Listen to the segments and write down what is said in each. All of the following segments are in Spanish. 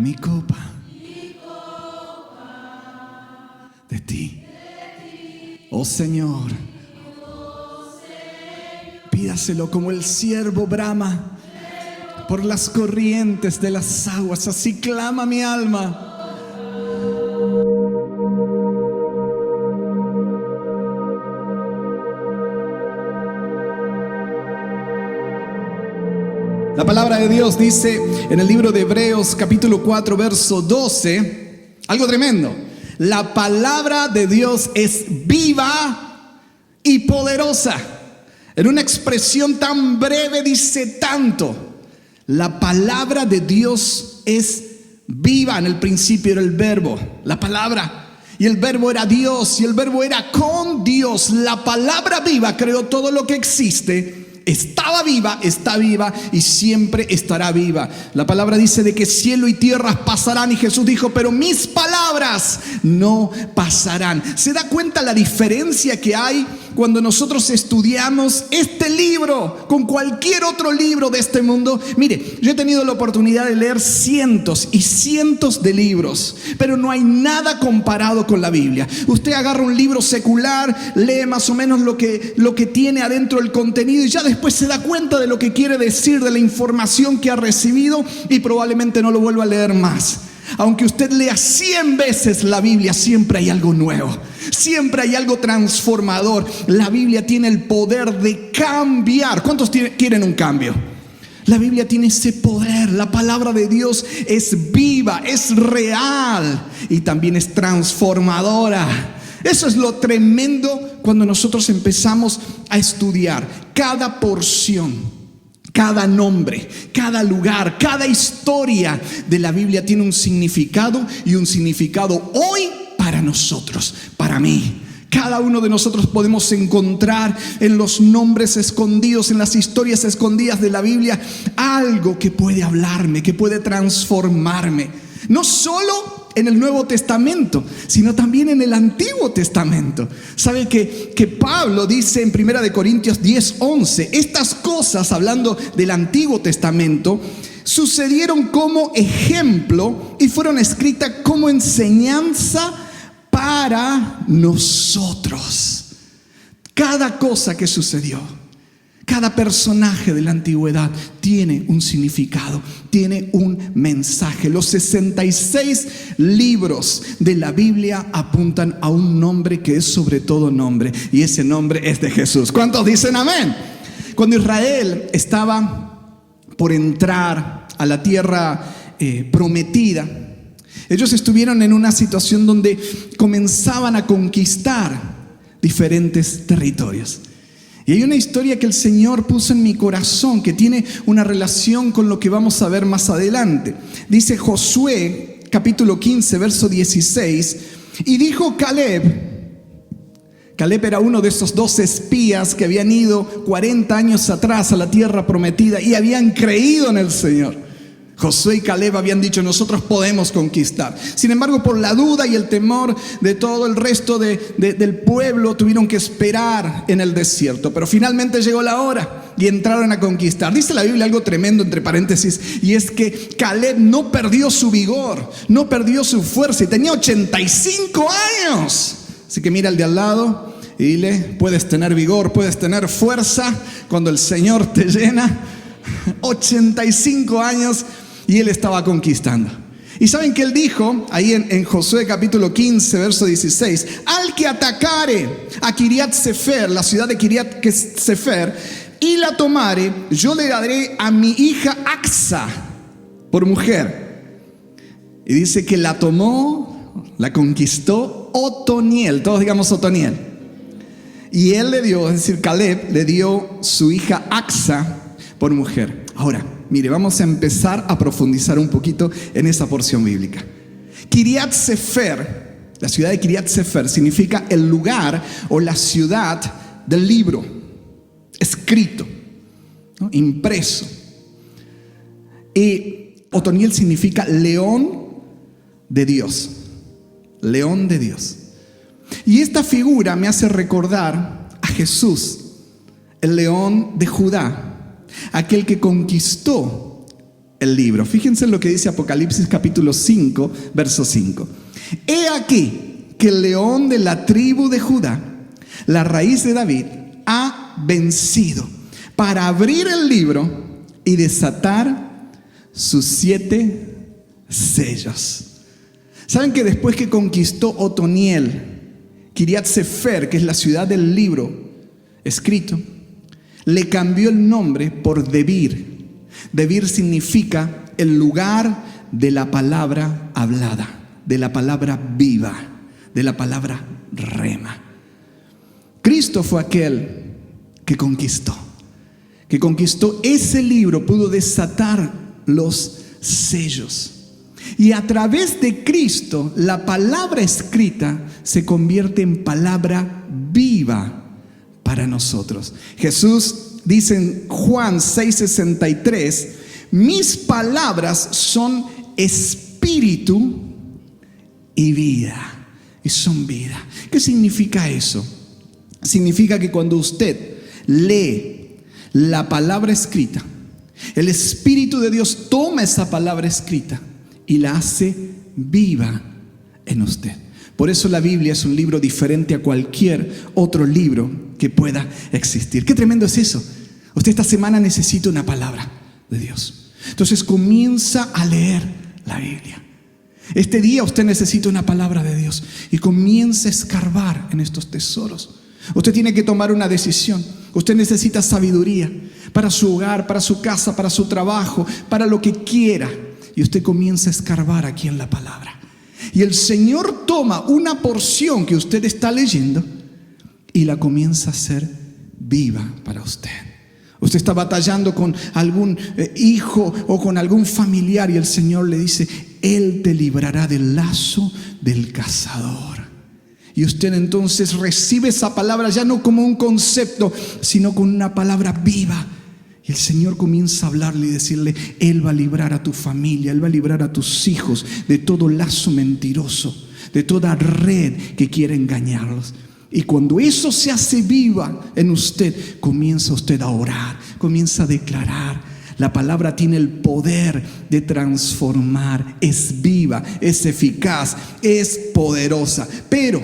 mi copa de ti. Oh Señor, pídaselo como el siervo brama por las corrientes de las aguas, así clama mi alma. La palabra de Dios dice en el libro de Hebreos capítulo 4 verso 12, algo tremendo. La palabra de Dios es viva y poderosa. En una expresión tan breve dice tanto. La palabra de Dios es viva. En el principio era el verbo, la palabra. Y el verbo era Dios y el verbo era con Dios. La palabra viva creó todo lo que existe. Estaba viva, está viva y siempre estará viva. La palabra dice de que cielo y tierra pasarán y Jesús dijo, pero mis palabras no pasarán. ¿Se da cuenta la diferencia que hay cuando nosotros estudiamos este libro con cualquier otro libro de este mundo? Mire, yo he tenido la oportunidad de leer cientos y cientos de libros, pero no hay nada comparado con la Biblia. Usted agarra un libro secular, lee más o menos lo que tiene adentro el contenido y ya después se da cuenta de lo que quiere decir, de la información que ha recibido y probablemente no lo vuelva a leer más. Aunque usted lea 100 veces la Biblia, siempre hay algo nuevo, siempre hay algo transformador. La Biblia tiene el poder de cambiar. ¿Cuántos quieren un cambio? La Biblia tiene ese poder. La palabra de Dios es viva, es real y también es transformadora. Eso es lo tremendo cuando nosotros empezamos a estudiar cada porción, cada nombre, cada lugar, cada historia de la Biblia tiene un significado y un significado hoy para nosotros, para mí. Cada uno de nosotros podemos encontrar en los nombres escondidos, en las historias escondidas de la Biblia, algo que puede hablarme, que puede transformarme. No solo en el Nuevo Testamento, sino también en el Antiguo Testamento. ¿Sabe que Pablo dice en 1 Corintios 10:11, estas cosas, hablando del Antiguo Testamento, sucedieron como ejemplo y fueron escritas como enseñanza para nosotros? Cada cosa que sucedió, cada personaje de la antigüedad tiene un significado, tiene un mensaje. Los 66 libros de la Biblia apuntan a un nombre que es sobre todo nombre, y ese nombre es de Jesús. ¿Cuántos dicen amén? Cuando Israel estaba por entrar a la tierra prometida, ellos estuvieron en una situación donde comenzaban a conquistar diferentes territorios. Y hay una historia que el Señor puso en mi corazón que tiene una relación con lo que vamos a ver más adelante. Dice Josué, capítulo 15, verso 16, y dijo Caleb era uno de esos 2 espías que habían ido 40 años atrás a la tierra prometida y habían creído en el Señor. Josué y Caleb habían dicho, nosotros podemos conquistar. Sin embargo, por la duda y el temor de todo el resto del pueblo, tuvieron que esperar en el desierto. Pero finalmente llegó la hora y entraron a conquistar. Dice la Biblia algo tremendo, entre paréntesis, y es que Caleb no perdió su vigor, no perdió su fuerza, y tenía 85 años. Así que mira al de al lado y dile, puedes tener vigor, puedes tener fuerza cuando el Señor te llena. 85 años. Y él estaba conquistando. Y saben que él dijo ahí en Josué capítulo 15 verso 16, al que atacare a Kiriat Sefer, la ciudad de Kiriat Sefer, y la tomare, yo le daré a mi hija Axa por mujer. Y dice que la tomó, la conquistó Otoniel. Todos digamos Otoniel. Y él le dio, es decir, Caleb le dio su hija Axa por mujer. Ahora, mire, vamos a empezar a profundizar un poquito en esa porción bíblica. Kiriat Sefer, la ciudad de Kiriat Sefer, significa el lugar o la ciudad del libro, escrito, ¿no? Impreso. Y Otoniel significa león de Dios, león de Dios. Y esta figura me hace recordar a Jesús, el león de Judá, aquel que conquistó el libro. Fíjense lo que dice Apocalipsis capítulo 5, verso 5. He aquí que el león de la tribu de Judá, la raíz de David, ha vencido para abrir el libro y desatar sus 7 sellos. ¿Saben que después que conquistó Otoniel Kiriat Sefer, que es la ciudad del libro escrito, le cambió el nombre por Debir? Debir significa el lugar de la palabra hablada, de la palabra viva, de la palabra rema. Cristo fue aquel que conquistó ese libro, pudo desatar los sellos. Y a través de Cristo, la palabra escrita se convierte en palabra viva para nosotros. Jesús dice en Juan 6:63, mis palabras son espíritu y vida. Y son vida. ¿Qué significa eso? Significa que cuando usted lee la palabra escrita, el Espíritu de Dios toma esa palabra escrita y la hace viva en usted. Por eso la Biblia es un libro diferente a cualquier otro libro que pueda existir. Qué tremendo es eso. Usted esta semana necesita una palabra de Dios. Entonces comienza a leer la Biblia. Este día usted necesita una palabra de Dios y comienza a escarbar en estos tesoros. Usted tiene que tomar una decisión. Usted necesita sabiduría para su hogar, para su casa, para su trabajo, para lo que quiera. Y usted comienza a escarbar aquí en la palabra. Y el Señor toma una porción que usted está leyendo y la comienza a hacer viva para usted. Usted está batallando con algún hijo o con algún familiar y el Señor le dice, Él te librará del lazo del cazador. Y usted entonces recibe esa palabra ya no como un concepto, sino con una palabra viva. Y el Señor comienza a hablarle y decirle, Él va a librar a tu familia, Él va a librar a tus hijos de todo lazo mentiroso, de toda red que quiere engañarlos. Y cuando eso se hace viva en usted, comienza usted a orar, comienza a declarar. La palabra tiene el poder de transformar, es viva, es eficaz, es poderosa. Pero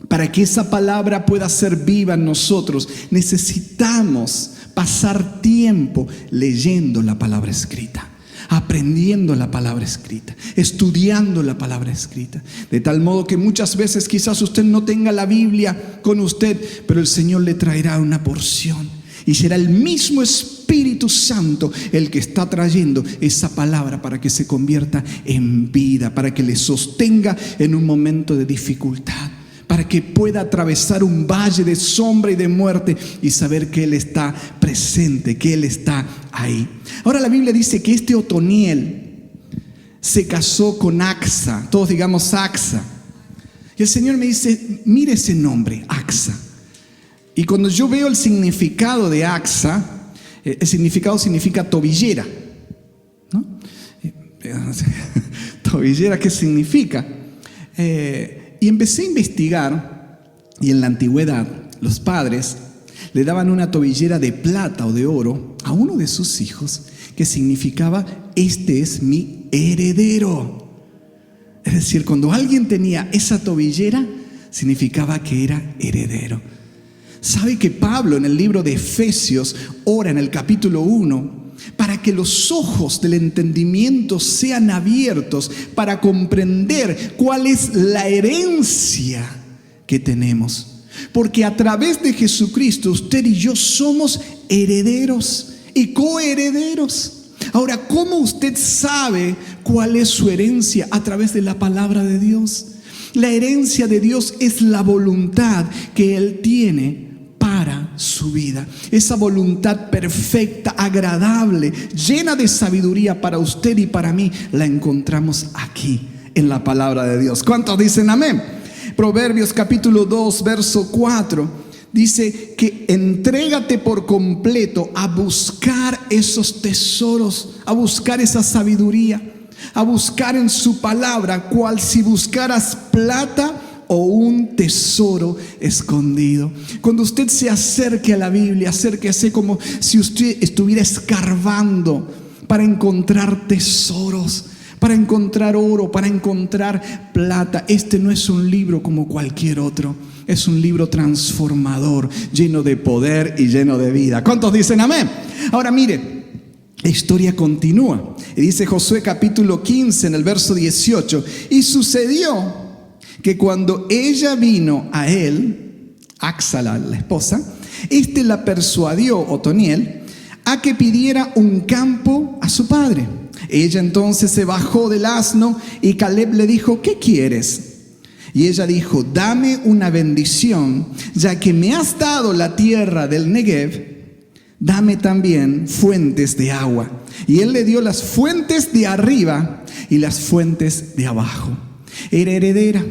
para que esa palabra pueda ser viva en nosotros, necesitamos pasar tiempo leyendo la palabra escrita, aprendiendo la palabra escrita, estudiando la palabra escrita. De tal modo que muchas veces quizás usted no tenga la Biblia con usted, pero el Señor le traerá una porción. Y será el mismo Espíritu Santo el que está trayendo esa palabra para que se convierta en vida, para que le sostenga en un momento de dificultad, para que pueda atravesar un valle de sombra y de muerte y saber que Él está presente, que Él está ahí. Ahora la Biblia dice que este Otoniel se casó con Axa. Todos digamos Axa. Y el Señor me dice, mire ese nombre, Axa. Y cuando yo veo el significado de Axa, el significado significa tobillera, ¿no? Tobillera, ¿qué significa? Y empecé a investigar, y en la antigüedad los padres le daban una tobillera de plata o de oro a uno de sus hijos, que significaba, este es mi heredero. Es decir, cuando alguien tenía esa tobillera, significaba que era heredero. ¿Sabe que Pablo en el libro de Efesios ora en el capítulo 1 para que los ojos del entendimiento sean abiertos para comprender cuál es la herencia que tenemos? Porque a través de Jesucristo usted y yo somos herederos y coherederos. Ahora, ¿cómo usted sabe cuál es su herencia? A través de la palabra de Dios. La herencia de Dios es la voluntad que Él tiene para su vida. Esa voluntad perfecta, agradable, llena de sabiduría para usted y para mí, la encontramos aquí en la palabra de Dios. ¿Cuántos dicen amén? Proverbios capítulo 2, verso 4 dice que entrégate por completo a buscar esos tesoros, a buscar esa sabiduría, a buscar en su palabra, cual si buscaras plata o un tesoro escondido. Cuando usted se acerque a la Biblia, acérquese como si usted estuviera escarbando para encontrar tesoros, para encontrar oro, para encontrar plata. Este no es un libro como cualquier otro. Es un libro transformador, lleno de poder y lleno de vida. ¿Cuántos dicen amén? Ahora mire, la historia continúa. Y dice Josué capítulo 15 en el verso 18. Y sucedió que cuando ella vino a él, Axala, la esposa, la persuadió, Otoniel, a que pidiera un campo a su padre. Ella entonces se bajó del asno y Caleb le dijo: ¿qué quieres? Y ella dijo: dame una bendición, ya que me has dado la tierra del Negev, dame también fuentes de agua. Y él le dio las fuentes de arriba y las fuentes de abajo. Era heredera,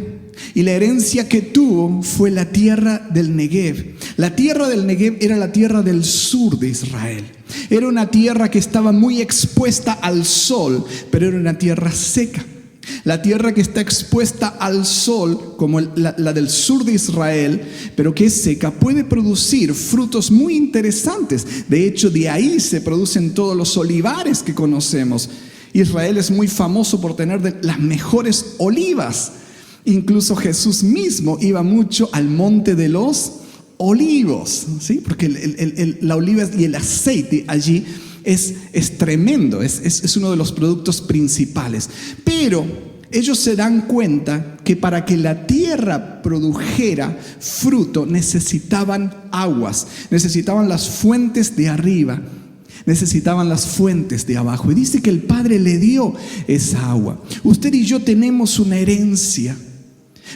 y la herencia que tuvo fue la tierra del Negev. La tierra del Negev era la tierra del sur de Israel. Era una tierra que estaba muy expuesta al sol, pero era una tierra seca. La tierra que está expuesta al sol, como la del sur de Israel, pero que es seca, puede producir frutos muy interesantes. De hecho, de ahí se producen todos los olivares que conocemos. Israel es muy famoso por tener las mejores olivas. Incluso Jesús mismo iba mucho al monte de los olivos, ¿sí? Porque la oliva y el aceite allí es tremendo, es uno de los productos principales. Pero ellos se dan cuenta que para que la tierra produjera fruto necesitaban aguas, necesitaban las fuentes de arriba, necesitaban las fuentes de abajo. Y dice que el Padre le dio esa agua. Usted y yo tenemos una herencia,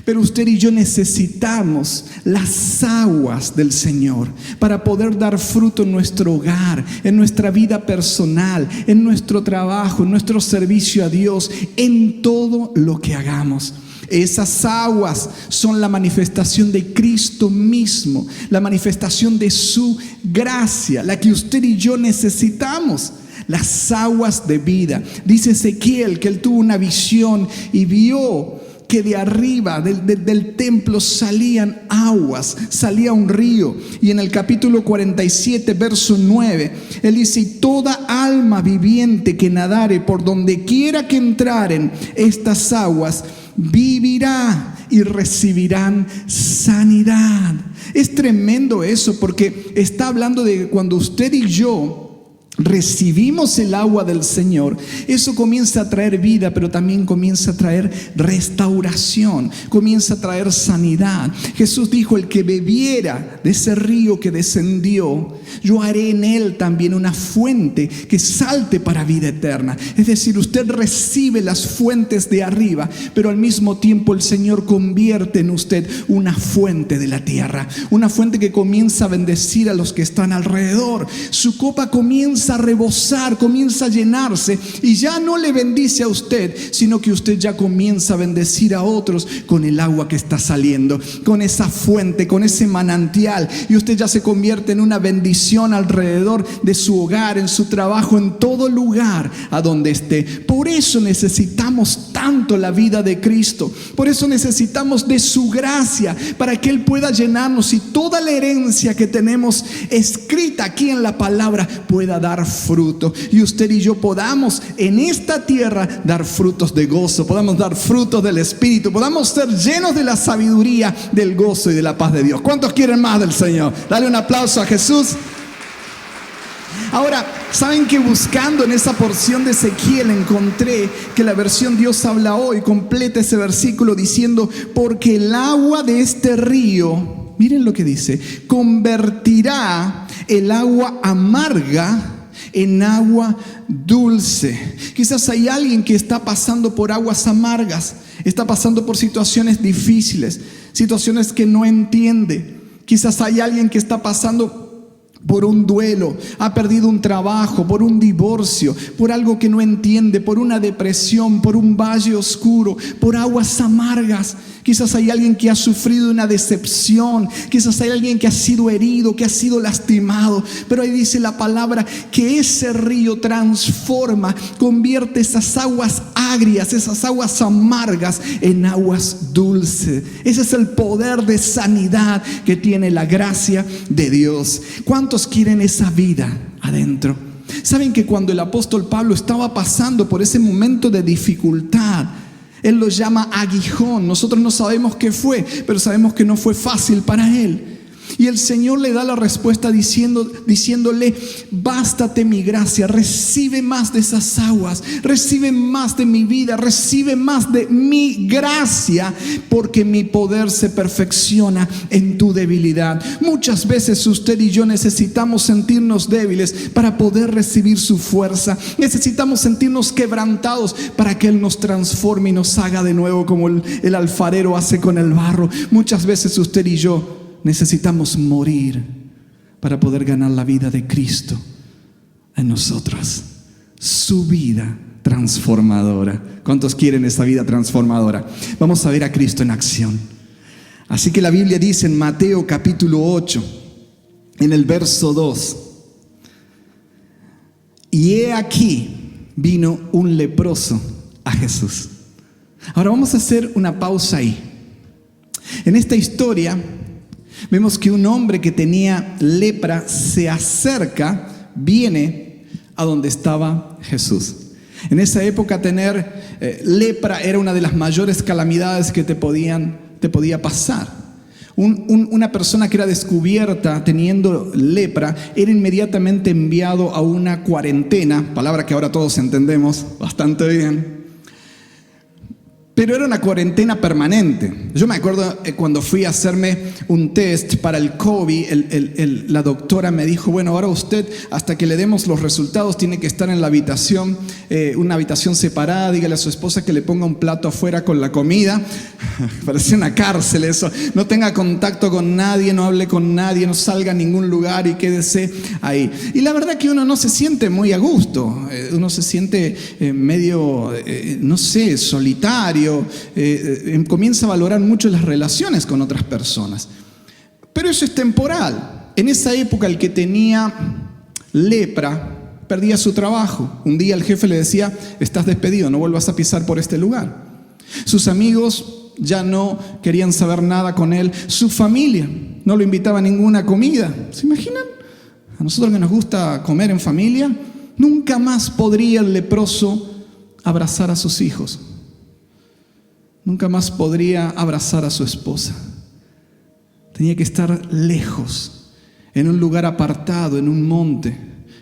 pero usted y yo necesitamos las aguas del Señor para poder dar fruto en nuestro hogar, en nuestra vida personal, en nuestro trabajo, en nuestro servicio a Dios, en todo lo que hagamos. Esas aguas son la manifestación de Cristo mismo, la manifestación de su gracia, la que usted y yo necesitamos. Las aguas de vida. Dice Ezequiel que él tuvo una visión y vio que de arriba del templo salían aguas, salía un río. Y en el capítulo 47, verso 9, él dice: y toda alma viviente que nadare por donde quiera que entraren estas aguas, vivirá y recibirán sanidad. Es tremendo eso, porque está hablando de cuando usted y yo recibimos el agua del Señor, eso comienza a traer vida, pero también comienza a traer restauración, comienza a traer sanidad. Jesús dijo: el que bebiera de ese río que descendió, yo haré en él también una fuente que salte para vida eterna. Es decir, usted recibe las fuentes de arriba, pero al mismo tiempo el Señor convierte en usted una fuente de la tierra, una fuente que comienza a bendecir a los que están alrededor. Su copa comienza a rebosar, comienza a llenarse, y ya no le bendice a usted, sino que usted ya comienza a bendecir a otros con el agua que está saliendo, con esa fuente, con ese manantial, y usted ya se convierte en una bendición alrededor de su hogar, en su trabajo, en todo lugar a donde esté. Por eso necesitamos tanto la vida de Cristo, por eso necesitamos de su gracia, para que Él pueda llenarnos y toda la herencia que tenemos escrita aquí en la palabra pueda dar fruto, y usted y yo podamos en esta tierra dar frutos de gozo, podamos dar frutos del Espíritu, podamos ser llenos de la sabiduría, del gozo y de la paz de Dios. ¿Cuántos quieren más del Señor? Dale un aplauso a Jesús. Ahora, ¿saben que buscando en esa porción de Ezequiel encontré que la versión Dios habla hoy completa ese versículo diciendo: porque el agua de este río, miren lo que dice, convertirá el agua amarga en agua dulce. Quizás hay alguien que está pasando por aguas amargas, está pasando por situaciones difíciles, situaciones que no entiende. Quizás hay alguien que está pasando por un duelo, ha perdido un trabajo, por un divorcio, por algo que no entiende, por una depresión, por un valle oscuro, por aguas amargas. Quizás hay alguien que ha sufrido una decepción, quizás hay alguien que ha sido herido, que ha sido lastimado, pero ahí dice la palabra que ese río transforma, convierte esas aguas agrias, esas aguas amargas en aguas dulces. Ese es el poder de sanidad que tiene la gracia de Dios. ¿Cuántos quieren esa vida adentro? Saben que cuando el apóstol Pablo estaba pasando por ese momento de dificultad, él lo llama aguijón. Nosotros no sabemos qué fue, pero sabemos que no fue fácil para él. Y el Señor le da la respuesta diciéndole: bástate mi gracia, recibe más de esas aguas, recibe más de mi vida, recibe más de mi gracia, porque mi poder se perfecciona en tu debilidad. Muchas veces usted y yo necesitamos sentirnos débiles para poder recibir su fuerza. Necesitamos sentirnos quebrantados para que Él nos transforme y nos haga de nuevo como el alfarero hace con el barro. Muchas veces usted y yo necesitamos morir para poder ganar la vida de Cristo en nosotros. Su vida transformadora. ¿Cuántos quieren esa vida transformadora? Vamos a ver a Cristo en acción. Así que la Biblia dice en Mateo capítulo 8, en el verso 2: y he aquí vino un leproso a Jesús. Ahora vamos a hacer una pausa ahí. En esta historia vemos que un hombre que tenía lepra se acerca, viene a donde estaba Jesús. En esa época tener lepra era una de las mayores calamidades que te podía pasar. Una persona que era descubierta teniendo lepra era inmediatamente enviado a una cuarentena, palabra que ahora todos entendemos bastante bien. Pero era una cuarentena permanente. Yo me acuerdo cuando fui a hacerme un test para el COVID, la doctora me dijo: bueno, ahora usted, hasta que le demos los resultados, tiene que estar en la habitación, una habitación separada. Dígale a su esposa que le ponga un plato afuera con la comida. Parecía una cárcel eso. No tenga contacto con nadie, no hable con nadie, no salga a ningún lugar y quédese ahí. Y la verdad que uno no se siente muy a gusto. Uno se siente medio, no sé, solitario. Comienza a valorar mucho las relaciones con otras personas. Pero eso es temporal. En esa época el que tenía lepra perdía su trabajo. Un día el jefe le decía: estás despedido, no vuelvas a pisar por este lugar. Sus amigos ya no querían saber nada con él. Su familia no lo invitaba a ninguna comida. ¿Se imaginan? A nosotros que nos gusta comer en familia, nunca más podría el leproso abrazar a sus hijos. Nunca más podría abrazar a su esposa. Tenía que estar lejos, en un lugar apartado, en un monte,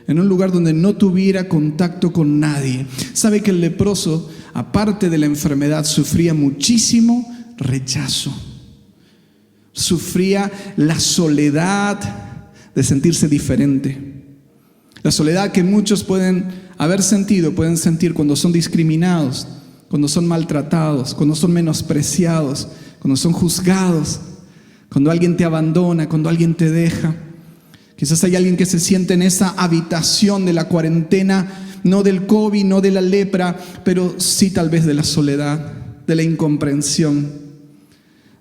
en un lugar donde no tuviera contacto con nadie. ¿Sabe que el leproso, aparte de la enfermedad, sufría muchísimo rechazo? Sufría la soledad de sentirse diferente. La soledad que muchos pueden sentir cuando son discriminados, cuando son maltratados, cuando son menospreciados, cuando son juzgados, cuando alguien te abandona, cuando alguien te deja. Quizás hay alguien que se siente en esa habitación de la cuarentena, no del COVID, no de la lepra, pero sí tal vez de la soledad, de la incomprensión,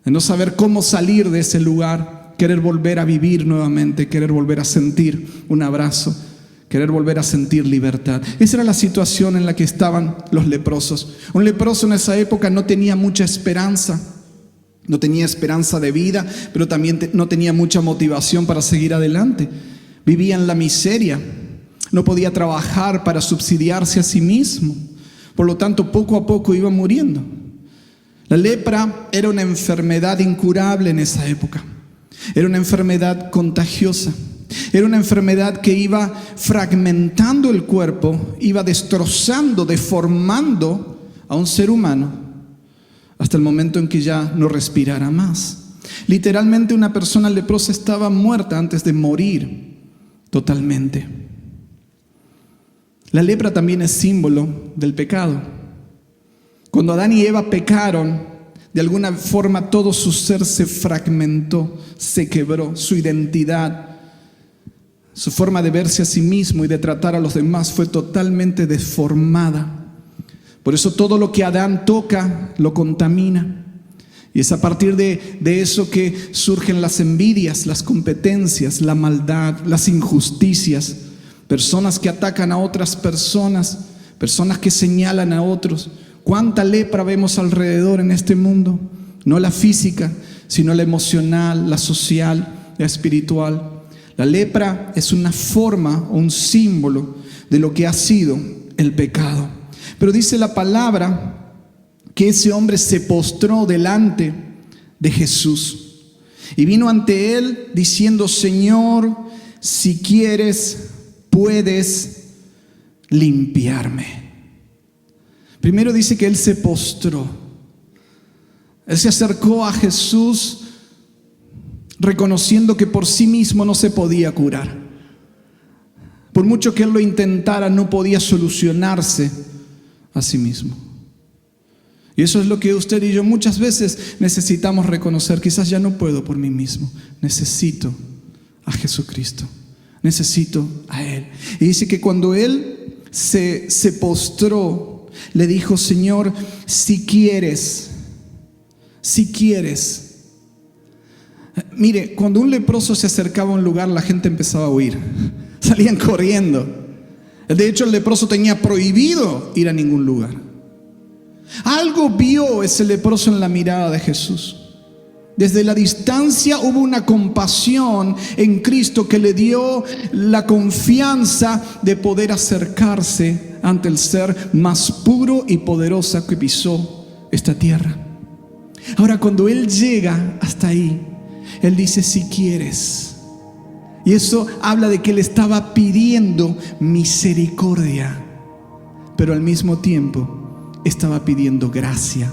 de no saber cómo salir de ese lugar, querer volver a vivir nuevamente, querer volver a sentir un abrazo, querer volver a sentir libertad. Esa era la situación en la que estaban los leprosos. Un leproso en esa época no tenía mucha esperanza. No tenía esperanza de vida, pero también no tenía mucha motivación para seguir adelante. Vivía en la miseria. No podía trabajar para subsidiarse a sí mismo. Por lo tanto, poco a poco iba muriendo. La lepra era una enfermedad incurable en esa época. Era una enfermedad contagiosa. Era una enfermedad que iba fragmentando el cuerpo, iba destrozando, deformando a un ser humano hasta el momento en que ya no respirara más. Literalmente una persona leprosa estaba muerta antes de morir totalmente. La lepra también es símbolo del pecado. Cuando Adán y Eva pecaron, de alguna forma todo su ser se fragmentó, se quebró, su identidad, su forma de verse a sí mismo y de tratar a los demás fue totalmente deformada. Por eso todo lo que Adán toca lo contamina. Y es a partir de eso que surgen las envidias, las competencias, la maldad, las injusticias. Personas que atacan a otras personas, personas que señalan a otros. ¿Cuánta lepra vemos alrededor en este mundo? No la física, sino la emocional, la social, la espiritual. La lepra es una forma o un símbolo de lo que ha sido el pecado. Pero dice la palabra que ese hombre se postró delante de Jesús y vino ante él diciendo: Señor, si quieres, puedes limpiarme. Primero dice que él se postró. Él se acercó a Jesús reconociendo que por sí mismo no se podía curar. Por mucho que él lo intentara, no podía solucionarse a sí mismo. Y eso es lo que usted y yo muchas veces necesitamos reconocer. Quizás ya no puedo por mí mismo. Necesito a Jesucristo. Necesito a Él. Y dice que cuando él se postró, le dijo: Señor, si quieres. Mire, cuando un leproso se acercaba a un lugar, la gente empezaba a huir. Salían corriendo. De hecho, el leproso tenía prohibido ir a ningún lugar. Algo vio ese leproso en la mirada de Jesús. Desde la distancia hubo una compasión en Cristo que le dio la confianza de poder acercarse ante el ser más puro y poderoso que pisó esta tierra. Ahora, cuando él llega hasta ahí, él dice: si quieres. Y eso habla de que él estaba pidiendo misericordia, pero al mismo tiempo estaba pidiendo gracia.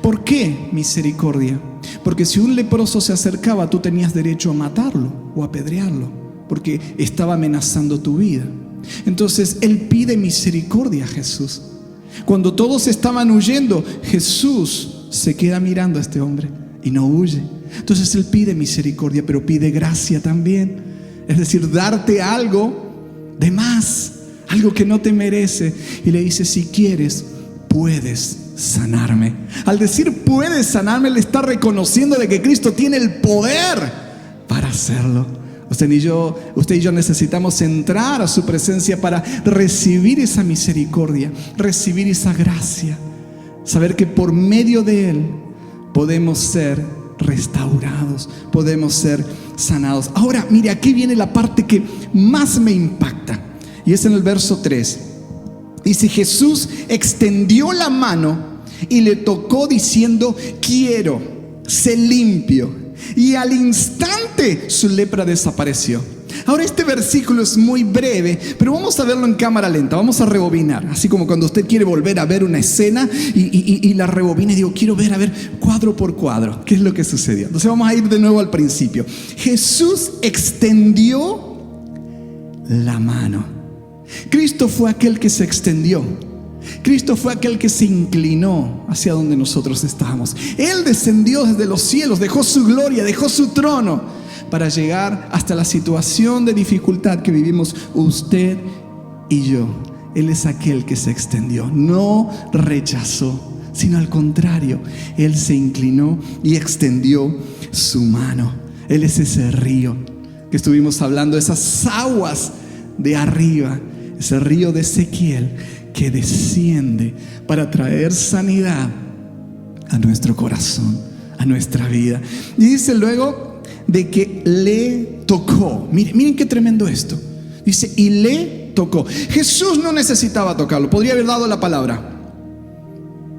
¿Por qué misericordia? Porque si un leproso se acercaba, tú tenías derecho a matarlo o a apedrearlo, porque estaba amenazando tu vida. Entonces él pide misericordia a Jesús. Cuando todos estaban huyendo, Jesús se queda mirando a este hombre y no huye. Entonces él pide misericordia, pero pide gracia también. Es decir, darte algo de más, algo que no te merece. Y le dice: si quieres, puedes sanarme. Al decir puedes sanarme, le está reconociendo de que Cristo tiene el poder para hacerlo. Usted y yo necesitamos entrar a su presencia para recibir esa misericordia, recibir esa gracia. Saber que por medio de Él podemos ser restaurados, podemos ser sanados. Ahora, mire, aquí viene la parte que más me impacta, y es en el verso 3. Dice: Jesús extendió la mano y le tocó diciendo: quiero, sé limpio. Y al instante su lepra desapareció. Ahora, este versículo es muy breve, pero vamos a verlo en cámara lenta. Vamos a rebobinar, así como cuando usted quiere volver a ver una escena y la rebobina y digo: quiero ver, a ver, cuadro por cuadro, ¿qué es lo que sucedió? Entonces vamos a ir de nuevo al principio. Jesús extendió la mano. Cristo fue aquel que se extendió. Cristo fue aquel que se inclinó hacia donde nosotros estábamos. Él descendió desde los cielos, dejó su gloria, dejó su trono para llegar hasta la situación de dificultad que vivimos usted y yo. Él es aquel que se extendió, no rechazó, sino al contrario, Él se inclinó y extendió su mano. Él es ese río que estuvimos hablando, esas aguas de arriba, ese río de Ezequiel que desciende para traer sanidad a nuestro corazón, a nuestra vida. Y dice luego de que le tocó. Miren qué tremendo esto. Dice: y le tocó. Jesús no necesitaba tocarlo. Podría haber dado la palabra.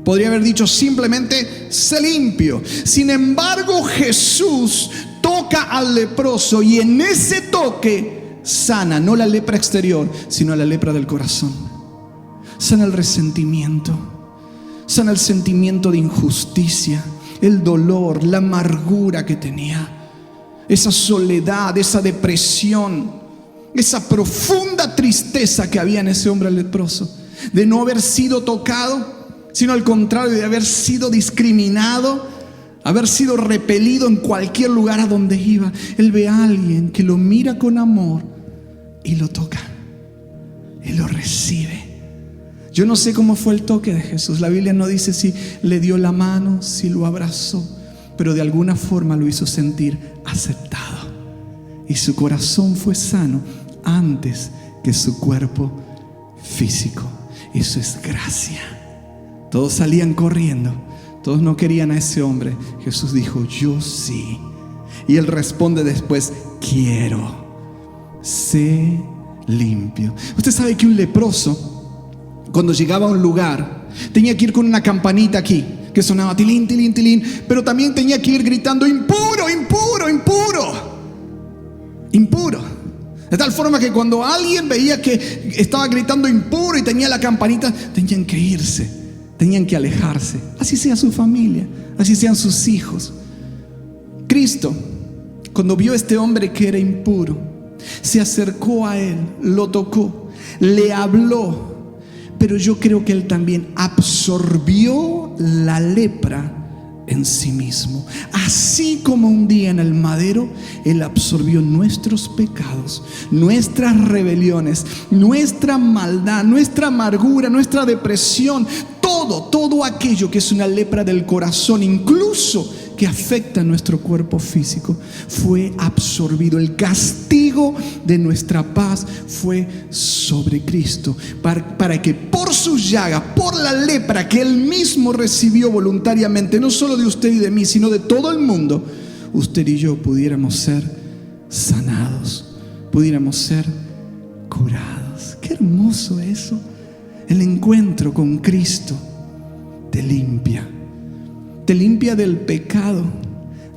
Podría haber dicho simplemente: sé limpio. Sin embargo, Jesús toca al leproso y en ese toque sana, no la lepra exterior, sino la lepra del corazón. Sana el resentimiento, sana el sentimiento de injusticia, el dolor, la amargura que tenía, esa soledad, esa depresión, esa profunda tristeza que había en ese hombre leproso, de no haber sido tocado, sino al contrario, de haber sido discriminado, haber sido repelido en cualquier lugar a donde iba. Él ve a alguien que lo mira con amor y lo toca y lo recibe. Yo no sé cómo fue el toque de Jesús. La Biblia no dice si le dio la mano, si lo abrazó, pero de alguna forma lo hizo sentir aceptado. Y su corazón fue sano antes que su cuerpo físico. Eso es gracia. Todos salían corriendo, todos no querían a ese hombre. Jesús dijo: yo sí. Y él responde después: quiero, sé limpio. Usted sabe que un leproso, cuando llegaba a un lugar, tenía que ir con una campanita aquí, que sonaba tilín, tilín, tilín, pero también tenía que ir gritando: impuro, impuro, impuro, impuro. De tal forma que cuando alguien veía que estaba gritando impuro y tenía la campanita, tenían que irse, tenían que alejarse. Así sea su familia, así sean sus hijos. Cristo, cuando vio a este hombre que era impuro, se acercó a él, lo tocó, le habló, pero yo creo que él también absorbió la lepra en sí mismo. Así como un día en el madero, él absorbió nuestros pecados, nuestras rebeliones, nuestra maldad, nuestra amargura, nuestra depresión, todo aquello que es una lepra del corazón, incluso que afecta a nuestro cuerpo físico, fue absorbido. El castigo de nuestra paz fue sobre Cristo, para que por sus llagas, por la lepra que Él mismo recibió voluntariamente, no solo de usted y de mí, sino de todo el mundo, usted y yo pudiéramos ser sanados, pudiéramos ser curados. Qué hermoso eso. El encuentro con Cristo te limpia. Te limpia del pecado,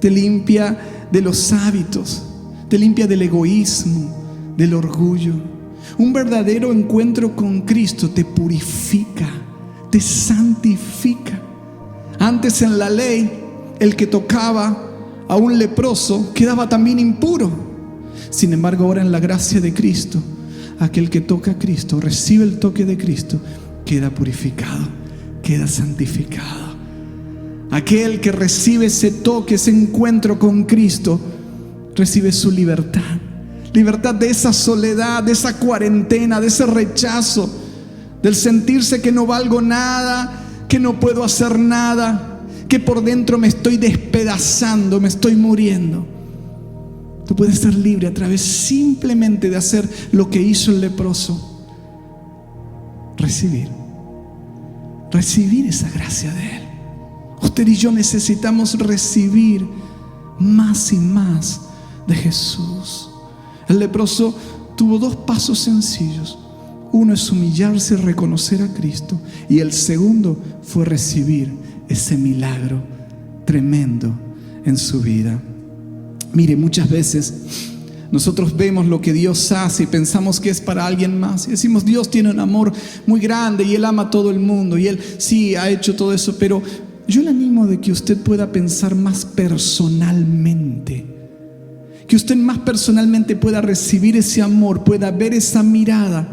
te limpia de los hábitos, te limpia del egoísmo, del orgullo. Un verdadero encuentro con Cristo te purifica, te santifica. Antes en la ley, el que tocaba a un leproso quedaba también impuro. Sin embargo, ahora en la gracia de Cristo, aquel que toca a Cristo, recibe el toque de Cristo, queda purificado, queda santificado. Aquel que recibe ese toque, ese encuentro con Cristo, recibe su libertad. Libertad de esa soledad, de esa cuarentena, de ese rechazo, del sentirse que no valgo nada, que no puedo hacer nada, que por dentro me estoy despedazando, me estoy muriendo. Tú puedes ser libre a través simplemente de hacer lo que hizo el leproso. Recibir esa gracia de Él. Usted y yo necesitamos recibir más y más de Jesús. El leproso tuvo dos pasos sencillos. Uno es humillarse y reconocer a Cristo, y el segundo fue recibir ese milagro tremendo en su vida. Mire, muchas veces nosotros vemos lo que Dios hace y pensamos que es para alguien más. Y decimos: Dios tiene un amor muy grande y Él ama a todo el mundo y Él sí ha hecho todo eso. Pero yo le animo de que usted pueda pensar más personalmente. Que usted más personalmente pueda recibir ese amor, pueda ver esa mirada,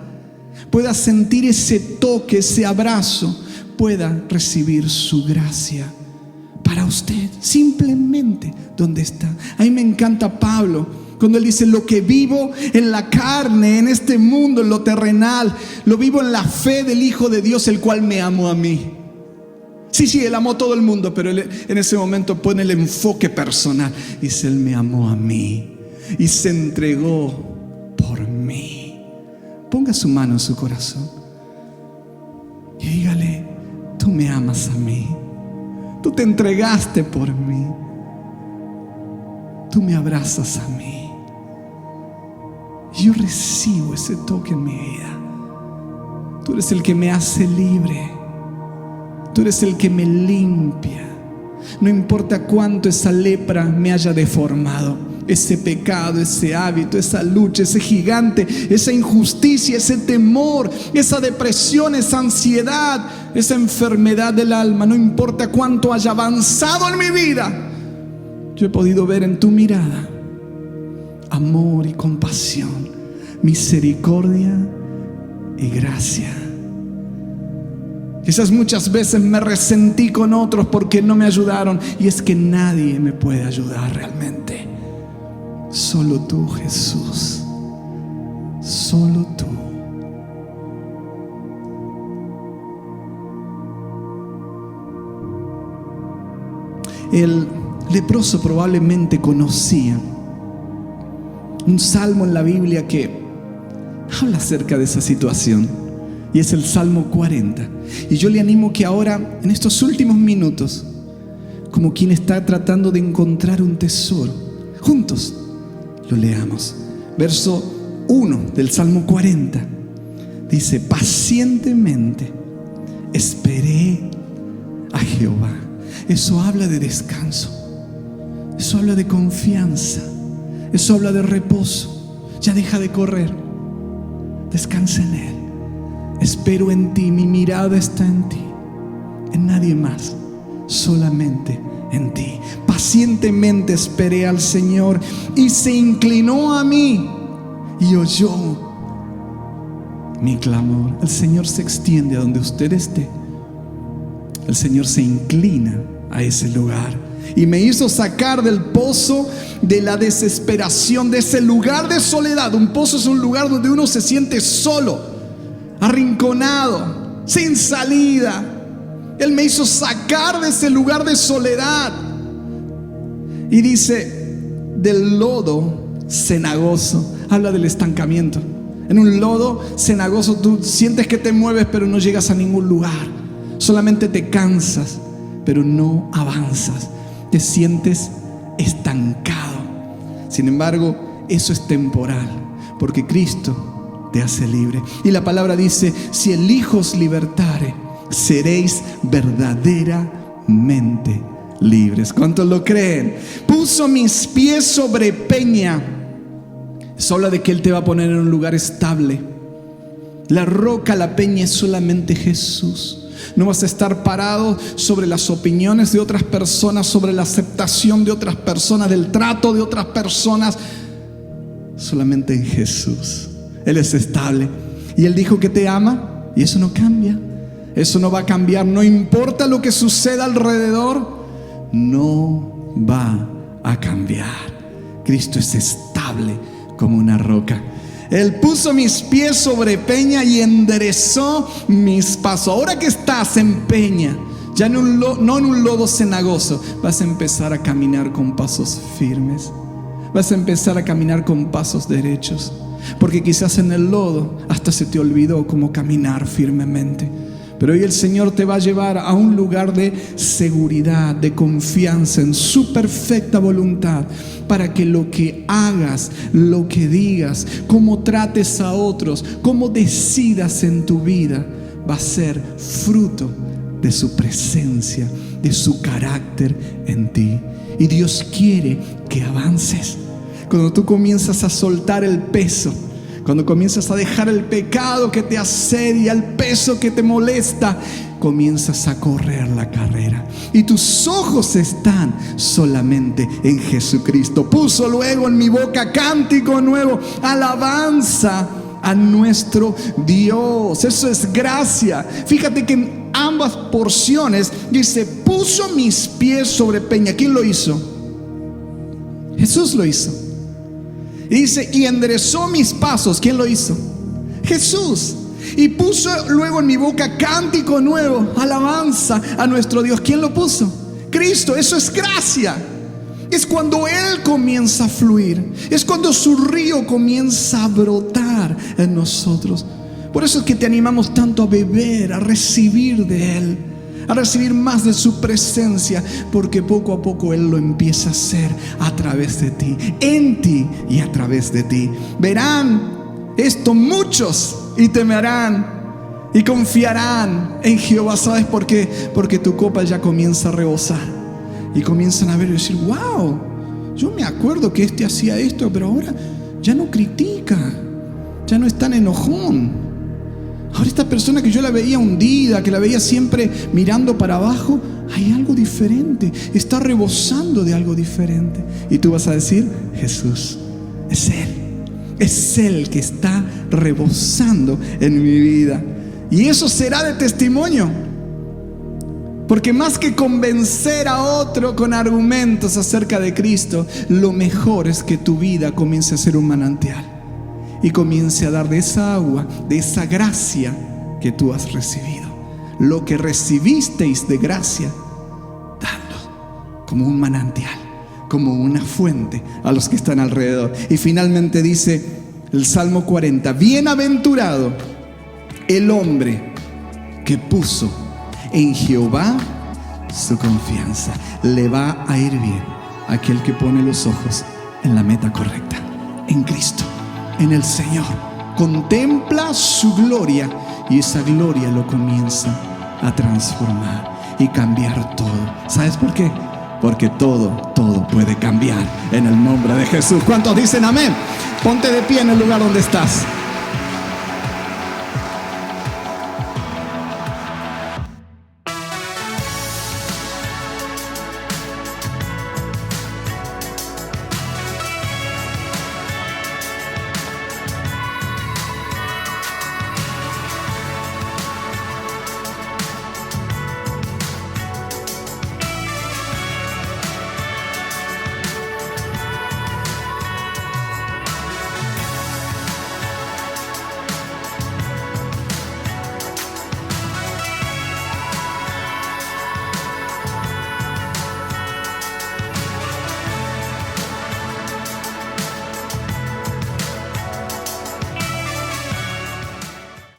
pueda sentir ese toque, ese abrazo, pueda recibir su gracia para usted, simplemente donde está. A mí me encanta Pablo cuando él dice: lo que vivo en la carne, en este mundo, en lo terrenal, lo vivo en la fe del Hijo de Dios, el cual me amó a mí. Sí, Él amó a todo el mundo, pero Él en ese momento pone el enfoque personal. Dice: Él me amó a mí y se entregó por mí. Ponga su mano en su corazón y dígale: tú me amas a mí, tú te entregaste por mí, tú me abrazas a mí. Y yo recibo ese toque en mi vida. Tú eres el que me hace libre. Tú eres el que me limpia. No importa cuánto esa lepra me haya deformado, ese pecado, ese hábito, esa lucha, ese gigante, esa injusticia, ese temor, esa depresión, esa ansiedad, esa enfermedad del alma. No importa cuánto haya avanzado en mi vida, yo he podido ver en tu mirada amor y compasión, misericordia y gracia. Quizás muchas veces me resentí con otros porque no me ayudaron, y es que nadie me puede ayudar realmente. Solo tú, Jesús. Solo tú. El leproso probablemente conocía un salmo en la Biblia que habla acerca de esa situación. Y es el Salmo 40. Y yo le animo que ahora, en estos últimos minutos, como quien está tratando de encontrar un tesoro, juntos Lo leamos. Verso 1 del Salmo 40. Dice: pacientemente esperé a Jehová. Eso habla de descanso. Eso habla de confianza. Eso habla de reposo. Ya deja de correr. Descansa en Él. Espero en ti. Mi mirada está en ti. En nadie más. Solamente en ti. Pacientemente esperé al Señor y se inclinó a mí y oyó mi clamor. El Señor se extiende a donde usted esté. El Señor se inclina a ese lugar y me hizo sacar del pozo de la desesperación, de ese lugar de soledad. Un pozo es un lugar donde uno se siente solo, arrinconado, sin salida. Él me hizo sacar de ese lugar de soledad. Y dice: del lodo cenagoso. Habla del estancamiento. En un lodo cenagoso tú sientes que te mueves, pero no llegas a ningún lugar. Solamente te cansas, pero no avanzas. Te sientes estancado. Sin embargo, eso es temporal, porque Cristo te hace libre. Y la palabra dice: si el Hijo os libertare, seréis verdaderamente libres. ¿Cuántos lo creen? Puso mis pies sobre peña. Eso habla de que Él te va a poner en un lugar estable. La roca, la peña es solamente Jesús. No vas a estar parado sobre las opiniones de otras personas, sobre la aceptación de otras personas, del trato de otras personas. Solamente en Jesús. Él es estable. Y Él dijo que te ama, y eso no cambia. Eso no va a cambiar. No importa lo que suceda alrededor, no va a cambiar. Cristo es estable como una roca. Él puso mis pies sobre peña y enderezó mis pasos. Ahora que estás en peña, ya no en un lodo cenagoso, vas a empezar a caminar con pasos firmes. Vas a empezar a caminar con pasos derechos. Porque quizás en el lodo hasta se te olvidó cómo caminar firmemente. Pero hoy el Señor te va a llevar a un lugar de seguridad, de confianza en su perfecta voluntad, para que lo que hagas, lo que digas, cómo trates a otros, cómo decidas en tu vida, va a ser fruto de su presencia, de su carácter en ti. Y Dios quiere que avances. Cuando tú comienzas a soltar el peso, cuando comienzas a dejar el pecado que te asedia, el peso que te molesta, comienzas a correr la carrera. Y tus ojos están solamente en Jesucristo. Puso luego en mi boca cántico nuevo, alabanza a nuestro Dios. Eso es gracia. Fíjate que en ambas porciones dice: puso mis pies sobre peña. ¿Quién lo hizo? Jesús lo hizo. Y dice: y enderezó mis pasos. ¿Quién lo hizo? Jesús. Y puso luego en mi boca cántico nuevo, alabanza a nuestro Dios. ¿Quién lo puso? Cristo. Eso es gracia. Es cuando Él comienza a fluir. Es cuando su río comienza a brotar en nosotros. Por eso es que te animamos tanto a beber, a recibir de Él, a recibir más de su presencia, porque poco a poco Él lo empieza a hacer a través de ti, en ti y a través de ti. Verán esto muchos y temerán y confiarán en Jehová. ¿Sabes por qué? Porque tu copa ya comienza a rebosar y comienzan a ver y decir: wow, yo me acuerdo que este hacía esto, pero ahora ya no critica, ya no es tan enojón. Ahora esta persona que yo la veía hundida, que la veía siempre mirando para abajo, hay algo diferente, está rebosando de algo diferente. Y tú vas a decir: Jesús, es Él que está rebosando en mi vida. Y eso será de testimonio, porque más que convencer a otro con argumentos acerca de Cristo, lo mejor es que tu vida comience a ser un manantial y comience a dar de esa agua, de esa gracia que tú has recibido. Lo que recibisteis de gracia, dadlo como un manantial, como una fuente a los que están alrededor. Y finalmente dice el Salmo 40: bienaventurado el hombre que puso en Jehová su confianza. Le va a ir bien aquel que pone los ojos en la meta correcta. en Cristo, en el Señor. Contempla su gloria y esa gloria lo comienza a transformar y cambiar todo. ¿Sabes por qué? Porque todo puede cambiar en el nombre de Jesús. ¿Cuántos dicen amén? Ponte de pie en el lugar donde estás.